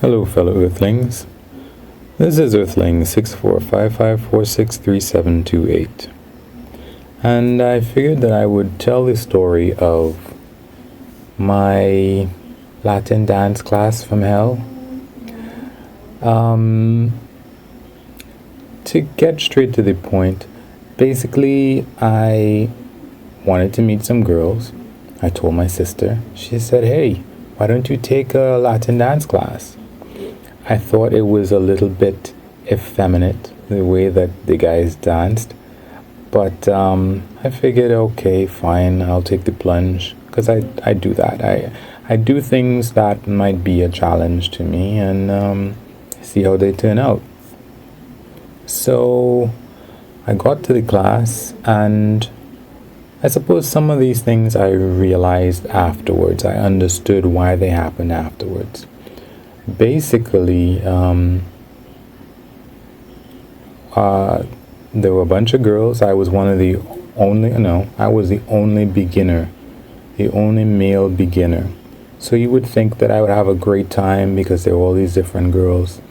Hello, fellow Earthlings. This is Earthling 6455463728, and I figured that I would tell the story of my Latin dance class from hell. To get straight to the point, basically, I wanted to meet some girls. I told my sister. She said, "Hey, why don't you take a Latin dance class?" I thought it was a little bit effeminate, the way that the guys danced. But I figured, okay, fine, I'll take the plunge. Because I do that. I do things that might be a challenge to me and see how they turn out. So I got to the class, and I suppose some of these things I realized afterwards. I understood why they happened afterwards. Basically, there were a bunch of girls. I was I was the only beginner, the only male beginner. So you would think that I would have a great time because there were all these different girls.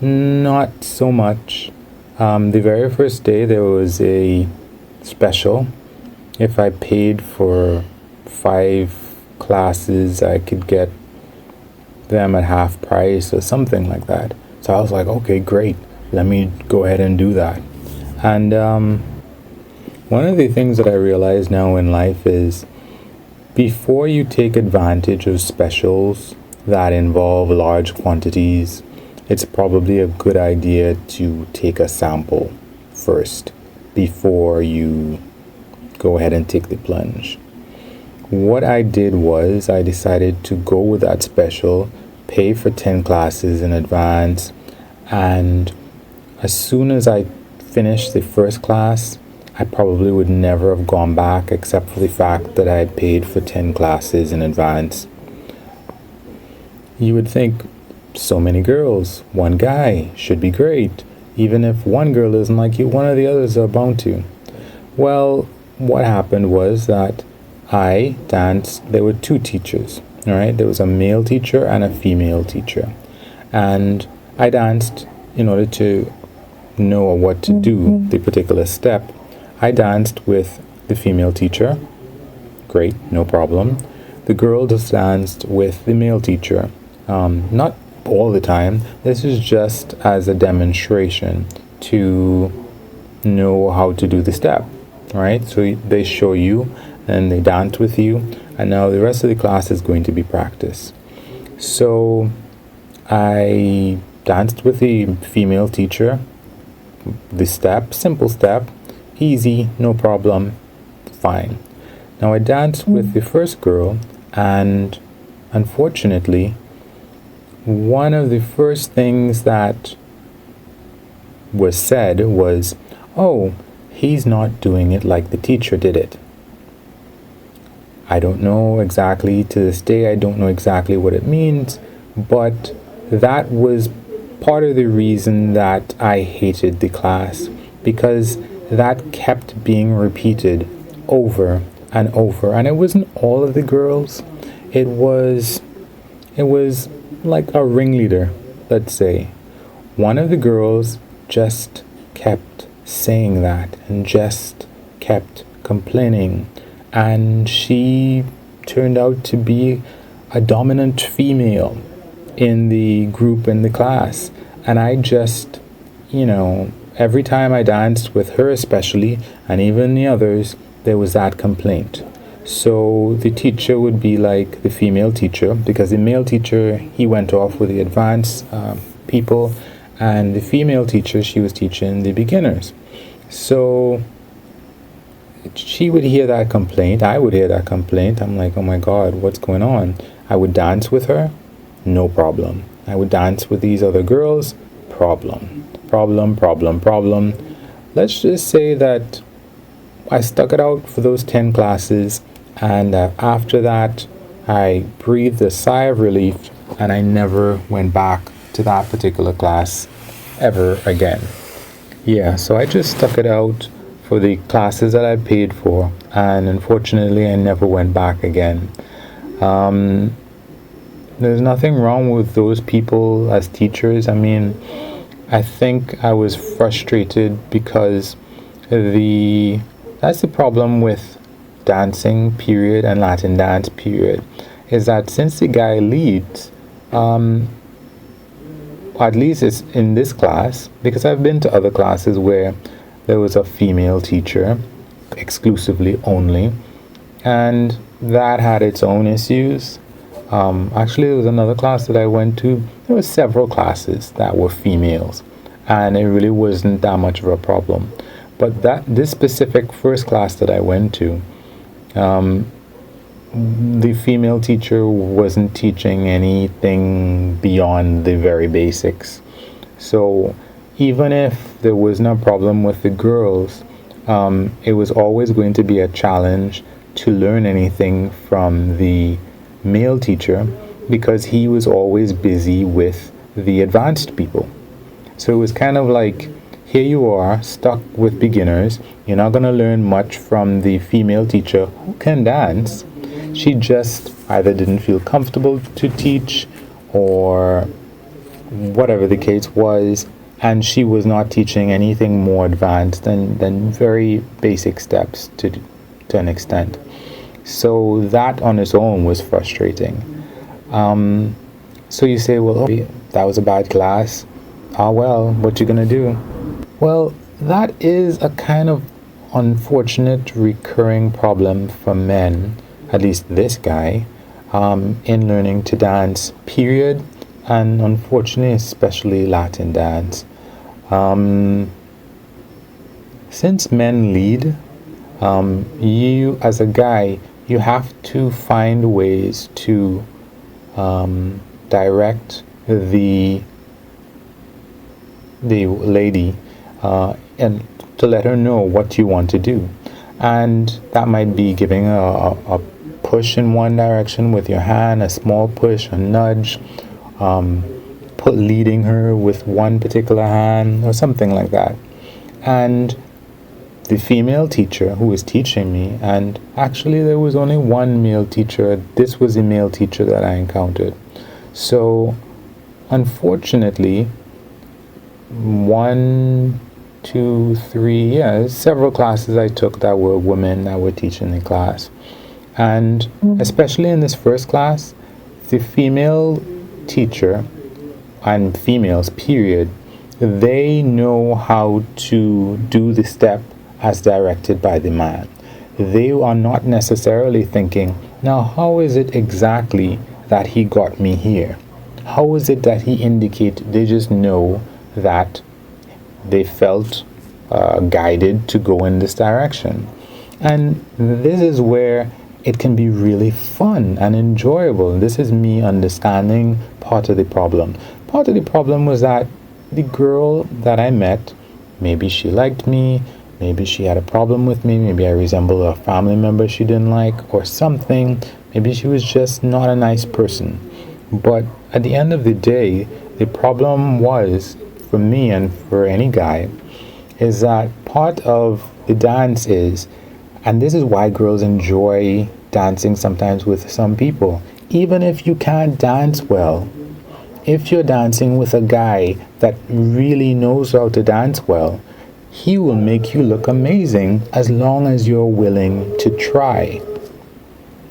Not so much. The very first day there was a special. If I paid for 5 classes, I could get them at half price or something like that. So I was like, okay, great, let me go ahead and do that. And one of the things that I realize now in life is, before you take advantage of specials that involve large quantities, it's probably a good idea to take a sample first before you go ahead and take the plunge. What I did was I decided to go with that special, pay for 10 classes in advance, and as soon as I finished the first class, I probably would never have gone back except for the fact that I had paid for 10 classes in advance. You would think, so many girls, one guy, should be great. Even if one girl isn't like you, one of the others are bound to. Well, what happened was that I danced. There were 2 teachers, all right? There was a male teacher and a female teacher. And I danced in order to know what to do, the particular step. I danced with the female teacher. Great, no problem. The girl just danced with the male teacher. Not all the time. This is just as a demonstration to know how to do the step, right? So they show you and they dance with you, and now the rest of the class is going to be practice. So I danced with the female teacher, the step, simple step, easy, no problem, fine. Now I danced with the first girl, and unfortunately, one of the first things that was said was, "Oh, he's not doing it like the teacher did it." I don't know exactly, to this day, I don't know exactly what it means, but that was part of the reason that I hated the class, because that kept being repeated over and over. And it wasn't all of the girls. It was like a ringleader, let's say. One of the girls just kept saying that and just kept complaining, and she turned out to be a dominant female in the group, in the class. And I just, every time I danced with her especially, and even the others, there was that complaint. So the teacher would be like the female teacher, because the male teacher, he went off with the advanced people, and the female teacher, she was teaching the beginners. So she would hear that complaint, I would hear that complaint. I'm like, oh my God, what's going on? I would dance with her, no problem. I would dance with these other girls, problem. Let's just say that I stuck it out for those 10 classes, and after that, I breathed a sigh of relief, and I never went back to that particular class ever again. Yeah, so I just stuck it out for the classes that I paid for, and unfortunately I never went back again. there's nothing wrong with those people as teachers. I mean, I think I was frustrated because that's the problem with dancing period and Latin dance period, is that since the guy leads, at least it's in this class, because I've been to other classes where there was a female teacher exclusively only, and that had its own issues. Actually, there was another class that I went to. There were several classes that were females, and it really wasn't that much of a problem. But this specific first class that I went to, the female teacher wasn't teaching anything beyond the very basics. So even if there was no problem with the girls, it was always going to be a challenge to learn anything from the male teacher because he was always busy with the advanced people. So it was kind of like, here you are stuck with beginners. You're not going to learn much from the female teacher who can dance. She just either didn't feel comfortable to teach or whatever the case was, and she was not teaching anything more advanced than very basic steps to an extent. So that on its own was frustrating. So you say, well, oh, that was a bad class. Ah, well, what you gonna do? Well, that is a kind of unfortunate recurring problem for men, at least this guy, in learning to dance, period, and unfortunately, especially Latin dance. Since men lead, you as a guy, you have to find ways to direct the lady and to let her know what you want to do. And that might be giving a push in one direction with your hand, a small push, a nudge, leading her with one particular hand or something like that. And the female teacher who was teaching me, and actually there was only one male teacher, this was the male teacher that I encountered. So unfortunately, 1, 2, 3, several classes I took that were women that were teaching the class. And especially in this first class, the female teacher, and females period, they know how to do the step as directed by the man. They are not necessarily thinking, now how is it exactly that he got me here? How is it that he indicated? They just know that they felt guided to go in this direction. And this is where it can be really fun and enjoyable. This is me understanding part of the problem. Part of the problem was that the girl that I met, maybe she liked me, maybe she had a problem with me, maybe I resembled a family member she didn't like or something. Maybe she was just not a nice person. But at the end of the day, the problem was, for me and for any guy, is that part of the dance is, and this is why girls enjoy dancing sometimes with some people, even if you can't dance well, if you're dancing with a guy that really knows how to dance well, he will make you look amazing as long as you're willing to try.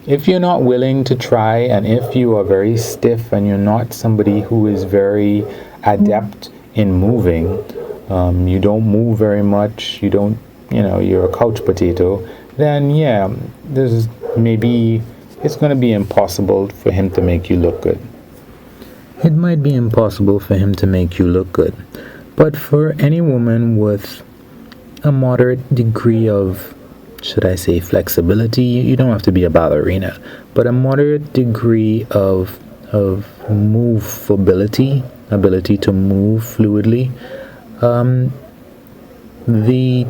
If you're not willing to try, and if you are very stiff and you're not somebody who is very adept in moving, you don't move very much, you're a couch potato, then maybe it's going to be impossible for him to make you look good. It might be impossible for him to make you look good. But for any woman with a moderate degree of, should I say, flexibility, you don't have to be a ballerina, but a moderate degree of movability, ability to move fluidly, the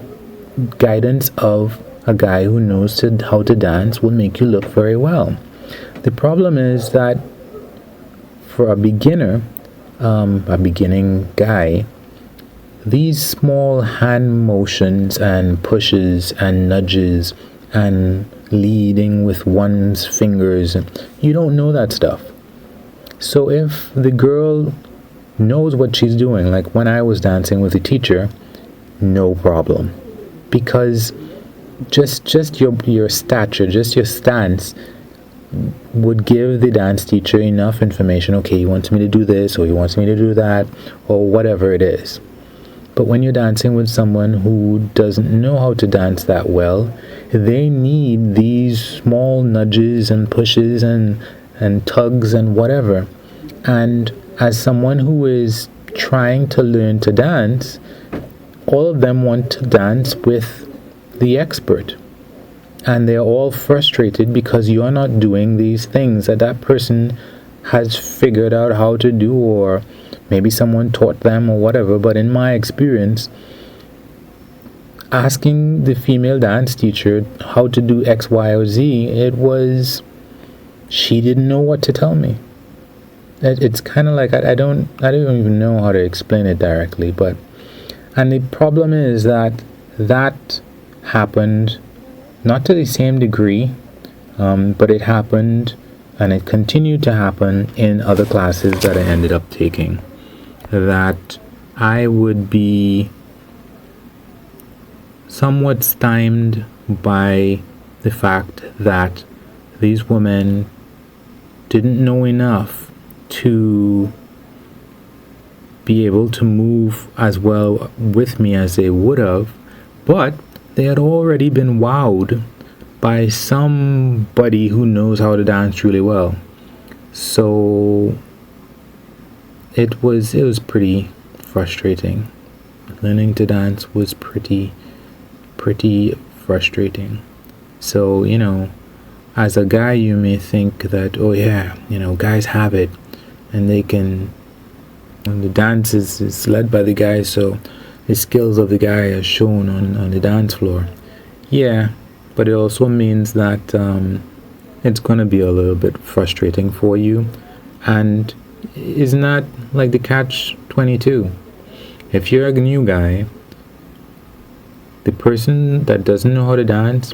guidance of a guy who knows how to dance will make you look very well. The problem is that for a beginner, a beginning guy, these small hand motions and pushes and nudges and leading with one's fingers, you don't know that stuff. So if the girl knows what she's doing, like when I was dancing with the teacher, no problem, because just your stature, just your stance would give the dance teacher enough information. Okay, he wants me to do this, or he wants me to do that, or whatever it is. But when you're dancing with someone who doesn't know how to dance that well, they need these small nudges and pushes and tugs and whatever. And as someone who is trying to learn to dance, all of them want to dance with the expert. And they're all frustrated because you're not doing these things that that person has figured out how to do, or maybe someone taught them or whatever. But in my experience, asking the female dance teacher how to do X, Y, or Z, she didn't know what to tell me. It's kind of like, I don't even know how to explain it directly. And the problem is that happened not to the same degree, but it happened and it continued to happen in other classes that I ended up taking. That I would be somewhat stymied by the fact that these women didn't know enough to be able to move as well with me as they would have, but they had already been wowed by somebody who knows how to dance really well. So it was pretty frustrating. Learning to dance was pretty frustrating. So, as a guy, you may think that, oh yeah, guys have it, and they can, and the dance is led by the guy, so the skills of the guy are shown on the dance floor. Yeah, but it also means that it's going to be a little bit frustrating for you. And isn't that like the catch-22? If you're a new guy, the person that doesn't know how to dance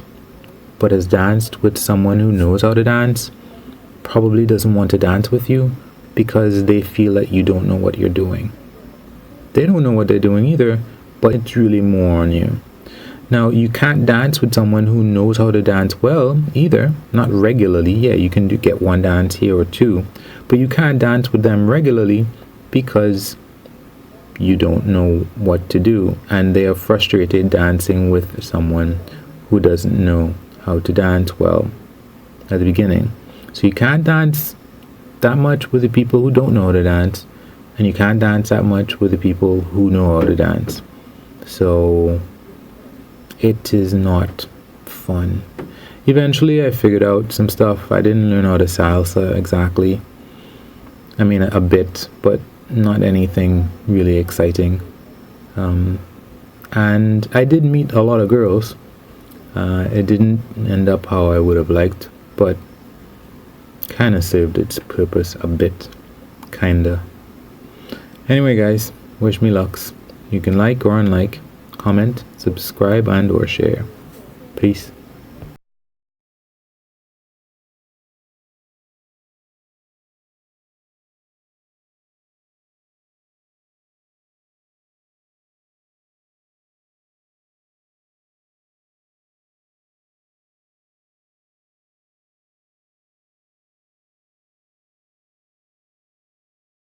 but has danced with someone who knows how to dance probably doesn't want to dance with you because they feel that you don't know what you're doing. They don't know what they're doing either, but it's really more on you. Now, you can't dance with someone who knows how to dance well either, not regularly. Yeah, you can get one dance here or two, but you can't dance with them regularly because you don't know what to do, and they are frustrated dancing with someone who doesn't know how to dance well at the beginning. So you can't dance that much with the people who don't know how to dance, and you can't dance that much with the people who know how to dance. So it is not fun. Eventually I figured out some stuff. I didn't learn how to salsa exactly. I mean, a bit, but not anything really exciting. And I did meet a lot of girls. It didn't end up how I would have liked, but kind of served its purpose a bit. Kinda. Anyway, guys, wish me lucks. You can like or unlike, comment, subscribe, and or share. Peace.